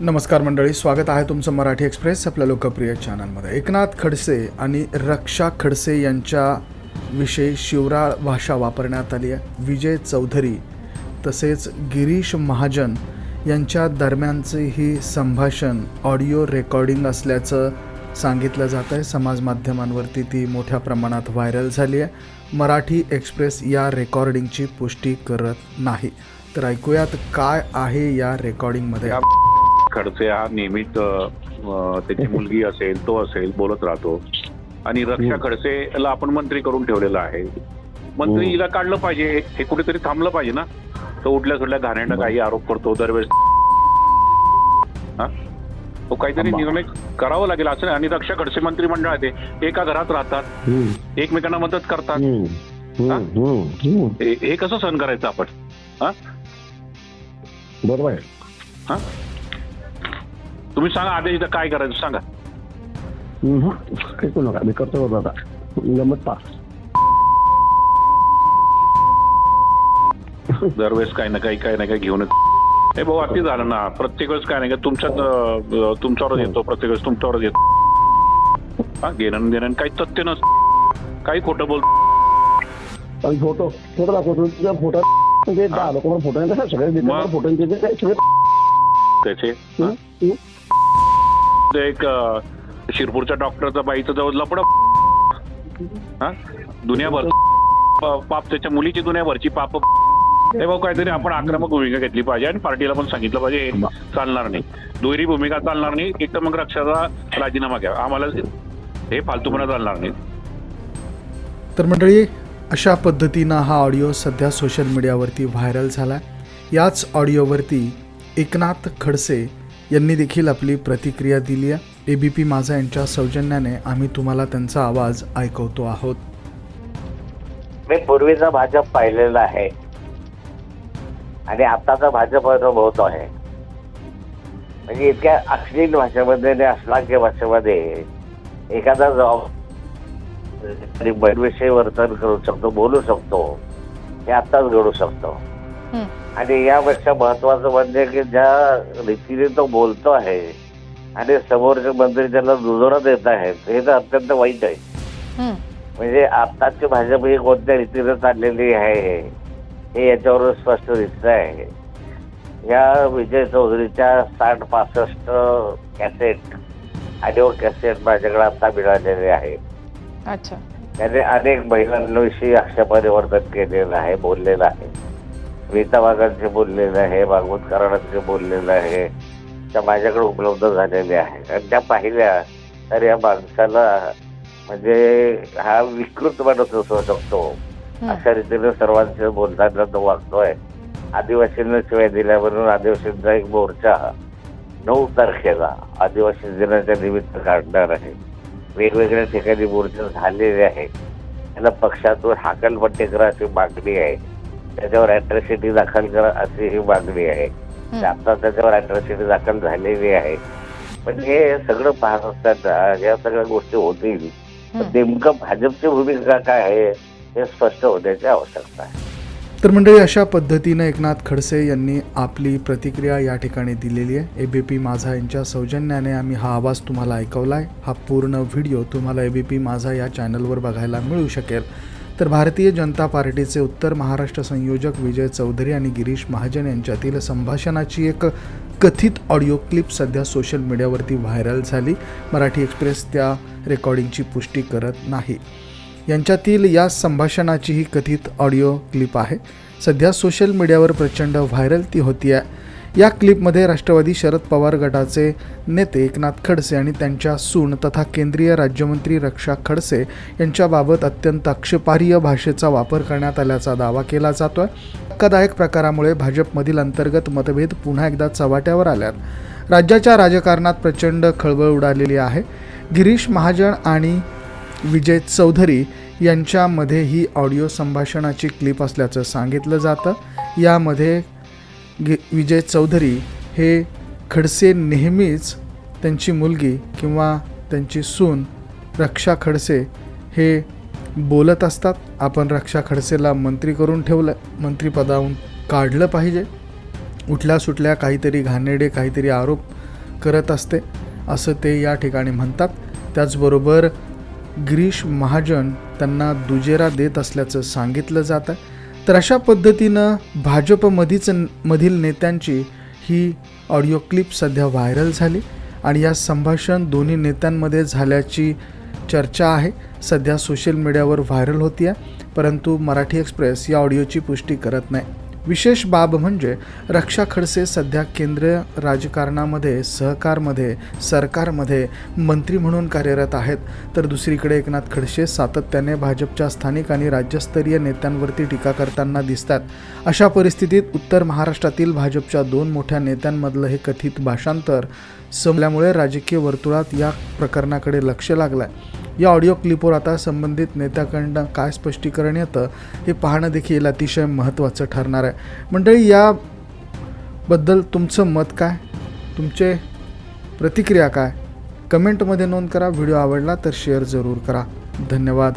नमस्कार मंडळी, स्वागत आहे तुमचं मराठी एक्सप्रेस आपल्या लोकप्रिय चॅनलमध्ये. एकनाथ खडसे आणि रक्षा खडसे यांच्याविषयी शिवराळ भाषा वापरण्यात आली आहे. विजय चौधरी तसेच गिरीश महाजन यांच्या दरम्यानचे ही संभाषण ऑडिओ रेकॉर्डिंग असल्याचं सांगितलं जात आहे. समाज माध्यमांवरती ती मोठ्या प्रमाणात व्हायरल झाली आहे. मराठी एक्सप्रेस या रेकॉर्डिंगची पुष्टी करत नाही. तर ऐकूयात काय आहे या रेकॉर्डिंगमध्ये. खडसे हा नेहमीच त्याची मुलगी असेल तो असेल बोलत राहतो आणि रक्षा खडसेला आपण मंत्री करून ठेवलेला आहे. मंत्री हिला काढलं पाहिजे, हे कुठेतरी थांबलं पाहिजे ना. तो उठल्या सुटल्या घाणेरडा काही आरोप करतो दरवेळेस. तो काहीतरी निर्णय करावा लागेल असं. आणि रक्षा खडसे मंत्रिमंडळात एका घरात राहतात, एकमेकांना मदत करतात. हे कसं सहन करायचं आपण? बरोबर आहे. हा, तुम्ही सांगा आदेश काय करायचं सांगा. काही करू नका, मी करतो बाबा गमत पा. दरवेळेस काही ना काही घेऊन हे भाऊ अति झालं ना. प्रत्येक वेळेस काय नाही का तुमच्यावरच येतो, प्रत्येक वेळेस तुमच्यावरच येतो. हा, घेणं देणं काही तथ्य नसतं, काही खोटं बोलतो. फोटो दाखवतो तुझ्या फोटो फोटो सगळे फोटो त्याचे एक शिरपूरच्या डॉक्टरचा बाईचं जवळ लपड. हा, दुनियाभर पाप, त्याच्या मुलीची दुनियाभरची पाप. हे भाऊ काहीतरी आपण आक्रमक भूमिका घेतली पाहिजे आणि पार्टीला पण सांगितलं पाहिजे हे चालणार नाही, दुहेरी भूमिका चालणार नाही. एक तर मग रक्षाचा राजीनामा घ्या, आम्हाला हे फालतूपणा चालणार नाही. तर मंडळी, अशा पद्धतीनं हा ऑडिओ सध्या सोशल मीडियावरती व्हायरल झाला. याच ऑडिओवरती एकनाथ खडसे यांनी देखील आपली प्रतिक्रिया दिली आहे. ABP माझा यांच्या सौजन्याने आम्ही तुम्हाला त्यांचा आवाज ऐकवतो आहोत. मी पूर्वीचा भाजप पाहिलेला आहे आणि आताचा भाजप अनुभवतो आहे. म्हणजे इतक्या अश्लील भाषेमध्ये आणि अश्लाघ्य भाषेमध्ये एखादा गैरविषयी वर्तन करू शकतो, बोलू शकतो, हे आत्ताच घडू शकतो. आणि यापेक्षा महत्वाचं म्हणजे की ज्या रीतीने तो बोलतो आहे आणि समोरचे मंत्री त्याला दुजोरा देत आहेत, हे तर अत्यंत वाईट आहे. म्हणजे आताची भाजप ही कोणत्या रीतीने चाललेली आहे हे याच्यावर स्पष्ट दिसत आहे. या विजय चौधरीच्या 60-65 कॅसेट, ऑडिओ कॅसेट माझ्याकडे आता मिळालेले आहे. अच्छा. त्याने अनेक महिलांविषयी आक्षेपार्ह वर्तन केलेलं आहे, बोललेलं आहे. रीता वाघांचे बोललेलं आहे, भागवत कराडांचे बोललेलं आहे, त्या माझ्याकडे उपलब्ध झालेल्या आहेत. आणि त्या पाहिल्या तर या माणसाला म्हणजे हा विकृत माणूस असू शकतो अशा रीतीने सर्वांचे बोलताना तो वागतोय. आदिवासींना शिवाय दिल्या म्हणून आदिवासींचा एक मोर्चा 9 तारखेला आदिवासी दिनाच्या निमित्त काढणार आहे. वेगवेगळ्या ठिकाणी मोर्चे झालेले आहे. त्याला पक्षातून हाकलपट्टी करा अशी मागणी आहे, त्याच्यावर अॅट्रॉसिटी दाखल करा अशी ही मागणी आहे. आता त्याच्यावर अॅट्रॉसिटी दाखल झालेली आहे. पण हे सगळं पाहत असताना या सगळ्या गोष्टी होतील, नेमकं भाजपची भूमिका काय आहे हे स्पष्ट होण्याची आवश्यकता आहे. तर मंडळी, अशा पद्धतीनं एकनाथ खडसे यांनी आपली प्रतिक्रिया या ठिकाणी दिलेली आहे. ABP माझा यांच्या सौजन्याने आम्ही हा आवाज तुम्हाला ऐकवला आहे. हा पूर्ण व्हिडिओ तुम्हाला ABP माझा या चॅनलवर बघायला मिळू शकेल. तर भारतीय जनता पार्टीचे उत्तर महाराष्ट्र संयोजक विजय चौधरी आणि गिरीश महाजन यांच्यातील संभाषणाची एक कथित ऑडिओ क्लिप सध्या सोशल मीडियावरती व्हायरल झाली. मराठी एक्सप्रेस त्या रेकॉर्डिंगची पुष्टी करत नाही. यांच्यातील या संभाषणाची ही कथित ऑडिओ क्लिप आहे. सध्या सोशल मीडियावर प्रचंड व्हायरल ती होती आहे. या क्लिपमध्ये राष्ट्रवादी शरद पवार गटाचे नेते एकनाथ खडसे आणि त्यांच्या सून तथा केंद्रीय राज्यमंत्री रक्षा खडसे यांच्याबाबत अत्यंत आक्षेपार्ह भाषेचा वापर करण्यात आल्याचा दावा केला जातोय. धक्कादायक प्रकारामुळे भाजपमधील अंतर्गत मतभेद पुन्हा एकदा चव्हाट्यावर आल्यात. राज्याच्या राजकारणात प्रचंड खळबळ उडालेली आहे. गिरीश महाजन आणि विजय चौधरी यांच्यामध्ये ही ऑडिओ संभाषणाची क्लिप असल्याचं सांगितलं जातं. यामध्ये विजय चौधरी हे खडसे नेहमीच त्यांची मुलगी किंवा त्यांची सून रक्षा खडसे हे बोलत असतात. आपण रक्षा खडसेला मंत्री करून ठेवलं, मंत्रिपदावरून काढलं पाहिजे. उठल्या सुटल्या काहीतरी घाणेरडे काहीतरी आरोप करत असते असं ते या ठिकाणी म्हणतात. त्याचबरोबर गिरीश महाजन त्यांना दुजेरा देत असल्याचं सांगितलं जातं. तर अशा पद्धतीनं मधील नेत्यांची ही ऑडिओ क्लिप सध्या व्हायरल झाली आणि या संभाषण दोन्ही नेत्यांमध्ये झाल्याची चर्चा आहे. सध्या सोशल मीडियावर व्हायरल होती आहे, परंतु मराठी एक्सप्रेस या ऑडिओची पुष्टी करत नाही. विशेष बाब म्हणजे रक्षा खडसे सध्या केंद्रीय राजकारणामध्ये, सरकारमध्ये मंत्री म्हणून कार्यरत आहेत. तर दुसरीकडे एकनाथ खडसे सातत्याने भाजपच्या स्थानिक आणि राज्यस्तरीय नेत्यांवरती टीका करताना दिसतात. अशा परिस्थितीत उत्तर महाराष्ट्रातील भाजपच्या 2 मोठ्या नेत्यांमधलं हे कथित भाषांतर संपल्यामुळे राजकीय वर्तुळात या प्रकरणाकडे लक्ष लागलं आहे. या ऑडिओ क्लिपवर आता संबंधित नेत्याकडनं काय स्पष्टीकरण येतं हे पाहणं देखील अतिशय महत्त्वाचं ठरणार आहे. मंडळी, याबद्दल तुमचं मत काय, तुमचे प्रतिक्रिया काय, कमेंटमध्ये नोंद करा. व्हिडिओ आवडला तर शेअर जरूर करा. धन्यवाद.